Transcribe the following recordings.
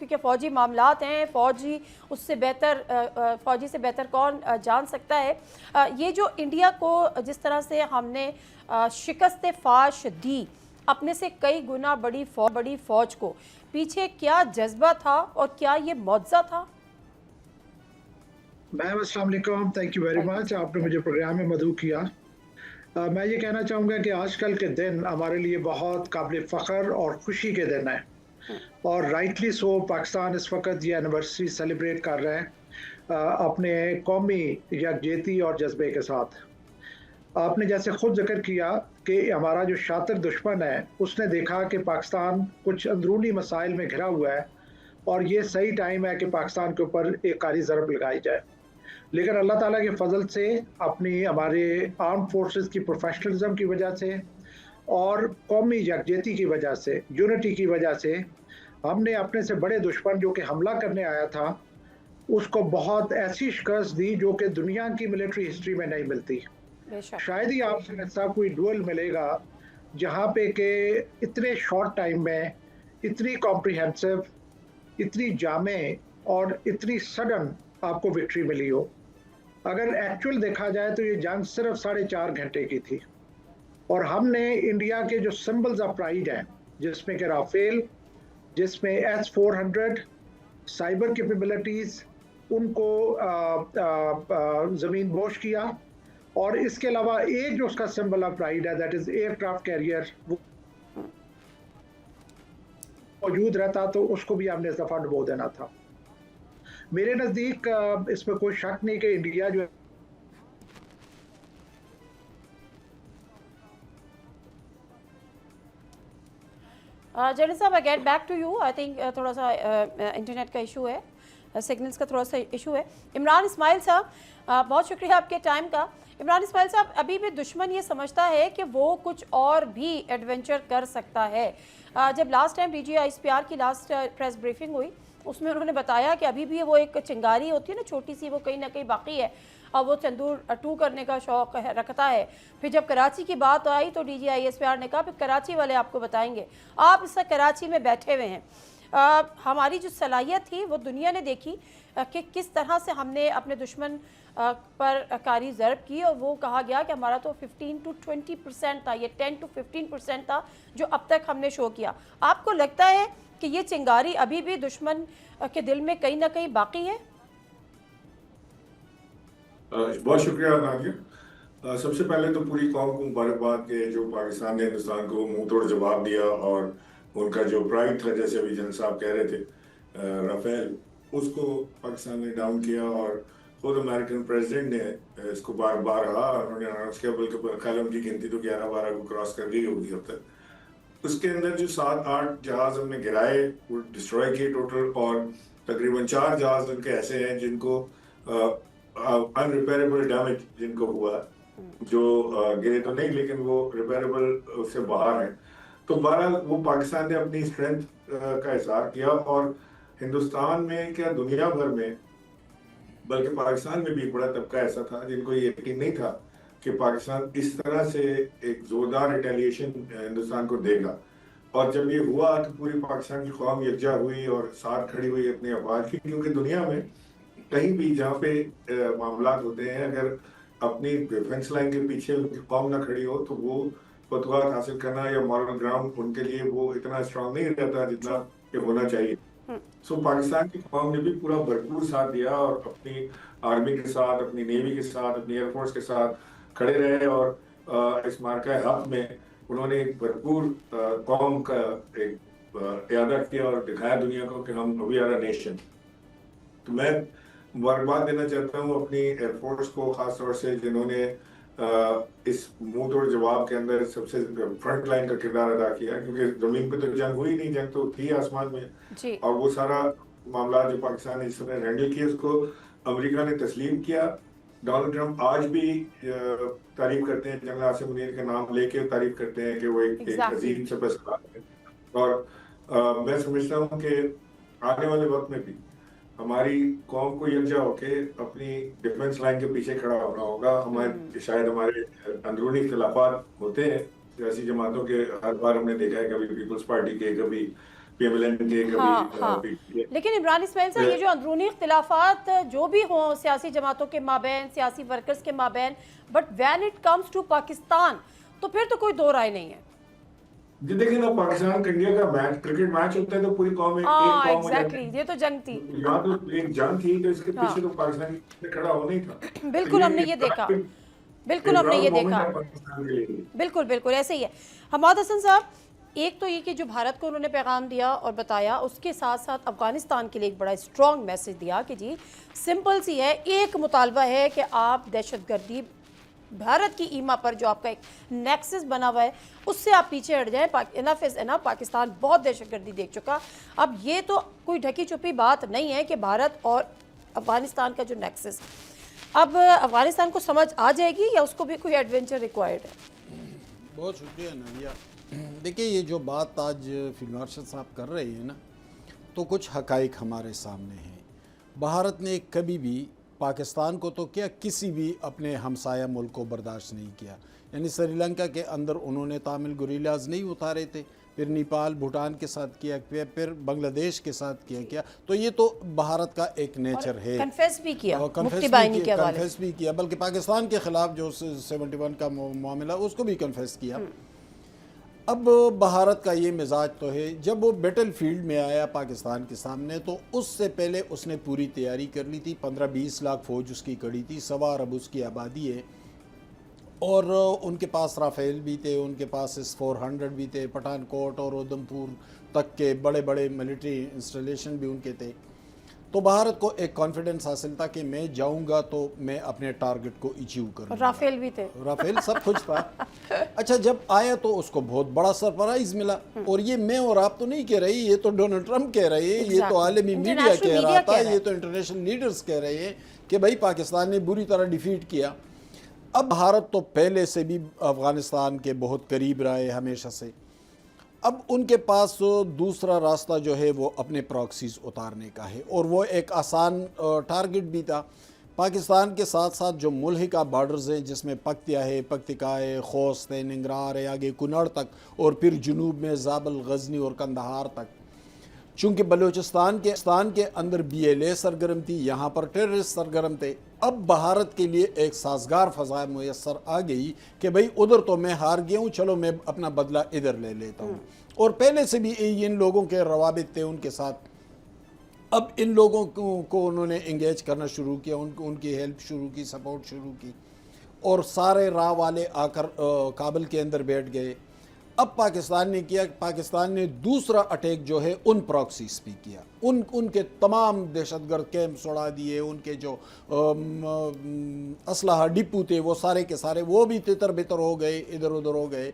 क्योंकि फ़ौजी मामलात हैं, फ़ौजी से बेहतर कौन जान सकता है। ये जो इंडिया को जिस तरह से हमने शिकस्त फाश दी अपने से कई गुना बड़ी फ़ौज को, पीछे क्या जज्बा था और क्या ये मुआवजा था? मैम अस्सलाम वालेकुम, थैंक यू वेरी मच, आपने मुझे प्रोग्राम में मदऊ किया। मैं ये कहना चाहूँगा कि आजकल के दिन हमारे लिए बहुत काबिल फ़ख्र और खुशी के दिन हैं, और राइटली सो। पाकिस्तान इस वक्त ये एनिवर्सरी सेलिब्रेट कर रहा है अपने कौमी यकजहती और जज्बे के साथ। आपने जैसे खुद जिक्र किया कि हमारा जो शातिर दुश्मन है उसने देखा कि पाकिस्तान कुछ अंदरूनी मसाइल में घिरा हुआ है और ये सही टाइम है कि पाकिस्तान के ऊपर एक कारी ज़रब लगाई जाए। लेकिन अल्लाह ताला के फजल से, अपनी हमारे आर्म फोर्सेस की प्रोफेशनलिज्म की वजह से और कौमी यकजहती की वजह से, यूनिटी की वजह से, हमने अपने से बड़े दुश्मन जो कि हमला करने आया था उसको बहुत ऐसी शिकस्त दी जो कि दुनिया की मिलिट्री हिस्ट्री में नहीं मिलती। शायद ही आपसे ऐसा कोई डुअल मिलेगा जहाँ पे कि इतने शॉर्ट टाइम में इतनी कॉम्प्रिहेंसिव, इतनी जामे और इतनी सडन आपको विक्ट्री मिली हो। अगर एक्चुअल देखा जाए तो ये जंग सिर्फ 4.5 घंटे की थी, और हमने इंडिया के जो सिंबल्स ऑफ प्राइड हैं, जिसमें कि राफेल, जिसमें S-400 साइबर कैपेबिलिटीज़, उनको ज़मीन बोश किया, और इसके अलावा एक जो उसका सिंबल ऑफ प्राइड है दैट इज़ एयरक्राफ्ट कैरियर, वो मौजूद रहता तो उसको भी हमने इस दफ़ा डुबो देना था। मेरे नज़दीक इसमें कोई शक नहीं कि इंडिया जो जनरल साहब, I get back to you. I think थोड़ा सा इंटरनेट का इशू है, सिग्नल्स का थोड़ा सा इशू है। इमरान इस्माइल साहब, बहुत शुक्रिया आपके टाइम का। इमरान इस्माइल साहब, अभी भी दुश्मन ये समझता है कि वो कुछ और भी एडवेंचर कर सकता है। जब लास्ट टाइम DGISPR की लास्ट प्रेस ब्रीफिंग हुई उसमें उन्होंने बताया कि अभी भी वो एक चिंगारी होती है ना छोटी सी, वो कहीं ना कहीं बाकी है और वो तंदूर 2 करने का शौक़ रखता है। फिर जब कराची की बात आई तो DGISPR ने कहा फिर कराची वाले आपको बताएंगे, आप इस कराची में बैठे हुए हैं। हमारी जो सलाहियत थी वो दुनिया ने देखी कि किस तरह से हमने अपने दुश्मन पर कारी ज़रब की, और वो कहा गया कि हमारा तो 15 to 20% था, ये 10 to 15% था जो अब तक हमने शो किया। आपको लगता है कि ये चिंगारी अभी भी दुश्मन के दिल में कहीं ना कहीं बाकी है? बहुत शुक्रिया नादिया। सबसे पहले तो पूरी कौम को मुबारकबाद के जो पाकिस्तान ने हिंदुस्तान को मुंह तोड़ जवाब दिया, और उनका जो प्राइड था, जैसे अभी जन साहब कह रहे थे, राफेल, उसको पाकिस्तान ने डाउन किया, और खुद अमेरिकन प्रेसिडेंट ने इसको बार बार कहा, उन्होंने अनाउंस किया, बल्कि कल उनकी गिनती तो 11-12 को क्रॉस कर गई होगी अब तक। उसके अंदर जो 7-8 जहाज हमने गिराए, वो डिस्ट्रॉय किए टोटल, और तकरीबन 4 जहाज उनके ऐसे हैं जिनको अनरिपेयरेबल डैमेज जिनको हुआ, जो गिरे तो नहीं लेकिन वो रिपेयरेबल उससे बाहर है। तो बहरहाल वो पाकिस्तान ने अपनी स्ट्रेंथ का इज़हार किया, और हिंदुस्तान में क्या दुनिया भर में, बल्कि पाकिस्तान में भी एक बड़ा तबका ऐसा था जिनको ये यकीन नहीं था कि पाकिस्तान इस तरह से एक जोरदार रिटेलिएशन हिंदुस्तान को देगा। और जब ये हुआ तो पूरी पाकिस्तान की कौम यकजा हुई और साथ खड़ी हुई अपने अफवाज की, क्योंकि दुनिया में कहीं भी जहाँ पे मामलात होते हैं, अगर अपनी डिफेंस लाइन के पीछे उनकी कौम ना खड़ी हो तो वो फतवात हासिल करना या मॉरल ग्राउंड उनके लिए वो इतना स्ट्रांग नहीं रहता जितना कि होना चाहिए। सो पाकिस्तान की कौम ने भी पूरा भरपूर साथ दिया, और अपनी आर्मी के साथ, अपनी नेवी के साथ, अपनी एयरफोर्स के साथ खड़े रहे, और इस मार्का हक में उन्होंने एक भरपूर कौम का एक इरादा किया और दिखाया दुनिया को कि हम वी आर अ नेशन। तो मैं मुबारकबाद देना चाहता हूँ अपनी एयरफोर्स को, ख़ास तौर से जिन्होंने इस मुंह तोड़ जवाब के अंदर सबसे फ्रंट लाइन का किरदार अदा किया, क्योंकि ज़मीन पे तो जंग हुई नहीं, जंग तो थी आसमान में जी। और वो सारा मामला जो पाकिस्तान ने इस समय हैंडल किया उसको अमेरिका ने तस्लीम किया। डोनाल्ड ट्रंप आज भी तारीफ करते हैं, जनरल आसिम मुनीर का नाम लेके तारीफ करते हैं कि वो एक अजीम सबक है, और मैं समझता हूँ कि आने वाले वक्त में भी हमारी कौम को यकजा होके अपनी डिफेंस लाइन के पीछे खड़ा होना होगा। शायद हमारे अंदरूनी इख्तिलाफात होते हैं सियासी जमातों के, हर बार हमने देखा है, कभी पीपल्स पार्टी के, कभी PMLN के कभी PTF। लेकिन इमरान इस्माइल साहब, ये जो अंदरूनी इख्तिलाफात जो भी हों सियासी जमातों के माबैन, सियासी वर्कर्स के माबैन, but when it comes to Pakistan तो फिर तो कोई दो राय नहीं है। जी देखिए ना, पाकिस्तान का इंडिया का मैच, क्रिकेट मैच होता है तो पूरी कौम एक कौम हो जाती है। एग्जैक्टली, ये तो जंग थी। यहाँ तो एक जंग थी, तो इसके पीछे तो पाकिस्तान खड़ा होना ही था। बिल्कुल, हमने ये देखा, बिल्कुल हमने ये देखा, बिल्कुल बिल्कुल ऐसे ही है। हमाद हसन साहब, एक तो ये कि जो भारत को उन्होंने पैगाम दिया और बताया, उसके साथ साथ अफ़गानिस्तान के लिए एक बड़ा स्ट्रॉन्ग मैसेज दिया कि जी सिंपल सी है, एक मुतालबा है कि आप दहशतगर्दी, भारत की ईमा पर जो आपका एक नेक्सस बना हुआ है, उससे आप पीछे हट जाएं। इनफ इज़ इनफ, पाकिस्तान बहुत दहशतगर्दी देख चुका। अब ये तो कोई ढकी छुपी बात नहीं है कि भारत और अफ़गानिस्तान का जो नेक्सस, अब अफ़गानिस्तान को समझ आ जाएगी या उसको भी कोई एडवेंचर रिक्वायर्ड है? बहुत शुक्रिया नदिया। देखिए, ये जो बात आज फील्ड मार्शल साहब कर रहे हैं ना, तो कुछ हकाइक हमारे सामने हैं। भारत ने कभी भी पाकिस्तान को तो क्या, किसी भी अपने हमसाया मुल्क को बर्दाश्त नहीं किया। यानी श्रीलंका के अंदर उन्होंने तामिल गुरिल्लाज नहीं उतारे थे, फिर नेपाल भूटान के साथ किया, फिर बांग्लादेश के साथ किया। तो ये तो भारत का एक नेचर है। कन्फेस भी किया, कन्फेस भी किया, बल्कि पाकिस्तान के खिलाफ जो 71 का मामला उसको भी कन्फेस किया। अब भारत का ये मिजाज तो है, जब वो बैटल फील्ड में आया पाकिस्तान के सामने, तो उससे पहले उसने पूरी तैयारी कर ली थी। 15-20 लाख फौज उसकी कड़ी थी, 1.25 अरब उसकी आबादी है, और उनके पास राफेल भी थे, उनके पास S-400 भी थे, पठानकोट और उधमपुर तक के बड़े बड़े मिलिट्री इंस्टॉलेशन भी उनके थे। तो भारत को एक कॉन्फिडेंस हासिल था कि मैं जाऊंगा तो मैं अपने टारगेट को अचीव करूंगा। राफेल भी थे, राफेल सब कुछ था। अच्छा, जब आया तो उसको बहुत बड़ा सरप्राइज मिला। और ये मैं और आप तो नहीं कह रहे, ये तो डोनाल्ड ट्रंप कह रहे हैं, ये तो आलमी मीडिया कह रहा था, ये तो इंटरनेशनल लीडर्स कह रहे हैं कि भाई पाकिस्तान ने बुरी तरह डिफीट किया। अब भारत तो पहले से भी अफगानिस्तान के बहुत करीब रहा है हमेशा से। अब उनके पास दूसरा रास्ता जो है वो अपने प्रॉक्सीज उतारने का है, और वो एक आसान टारगेट भी था। पाकिस्तान के साथ साथ जो मुल्हिका बॉर्डर्स हैं, जिसमें पक्तिया है, पक्तिका है, खोस्त है, निंगरार है, आगे कुनड़ तक, और फिर जुनूब में ज़ाबल, गजनी और कंदहार तक। चूँकि बलूचिस्तान के अंदर BLA सरगर्म थी, यहाँ पर टेररिस्ट सरगर्म थे। अब भारत के लिए एक साजगार फ़ज़ा मुयस्सर आ गई कि भाई उधर तो मैं हार गया हूँ, चलो मैं अपना बदला इधर ले लेता हूँ। और पहले से भी इन लोगों के रवाबित थे उनके साथ। अब इन लोगों को उन्होंने इंगेज करना शुरू किया, उनकी हेल्प शुरू की, सपोर्ट शुरू की, और सारे राह वाले आकर काबुल के अंदर बैठ गए। अब पाकिस्तान ने किया, पाकिस्तान ने दूसरा अटैक जो है उन प्रॉक्सीज पे किया, उनके तमाम दहशतगर्द कैंप्स उड़ा दिए, उनके जो असलहा डिपो थे वो सारे के सारे वो भी तितर बितर हो गए, इधर उधर हो गए।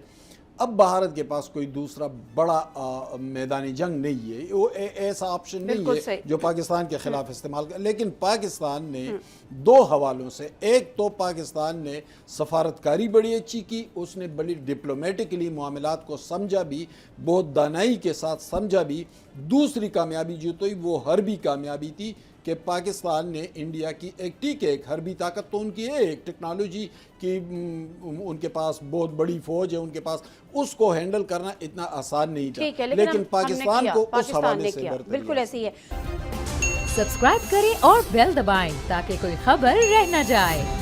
अब भारत के पास कोई दूसरा बड़ा मैदानी जंग नहीं है, वो ऐसा ऑप्शन नहीं है जो पाकिस्तान के खिलाफ इस्तेमाल कर। लेकिन पाकिस्तान ने दो हवालों से, एक तो पाकिस्तान ने सफारतकारी बड़ी अच्छी की, उसने बड़ी डिप्लोमेटिकली मामलात को समझा भी, बहुत दानाई के साथ समझा भी। दूसरी कामयाबी जो तो वो हरबी कामयाबी थी कि पाकिस्तान ने इंडिया की एक, ठीक है एक हरबी ताकत तो उनकी है, एक टेक्नोलॉजी की उनके पास बहुत बड़ी फौज है उनके पास, उसको हैंडल करना इतना आसान नहीं था। लेकिन पाकिस्तान को उस हवाले से बिल्कुल ऐसी है। सब्सक्राइब करें और बेल दबाएं ताकि कोई खबर रह न जाए।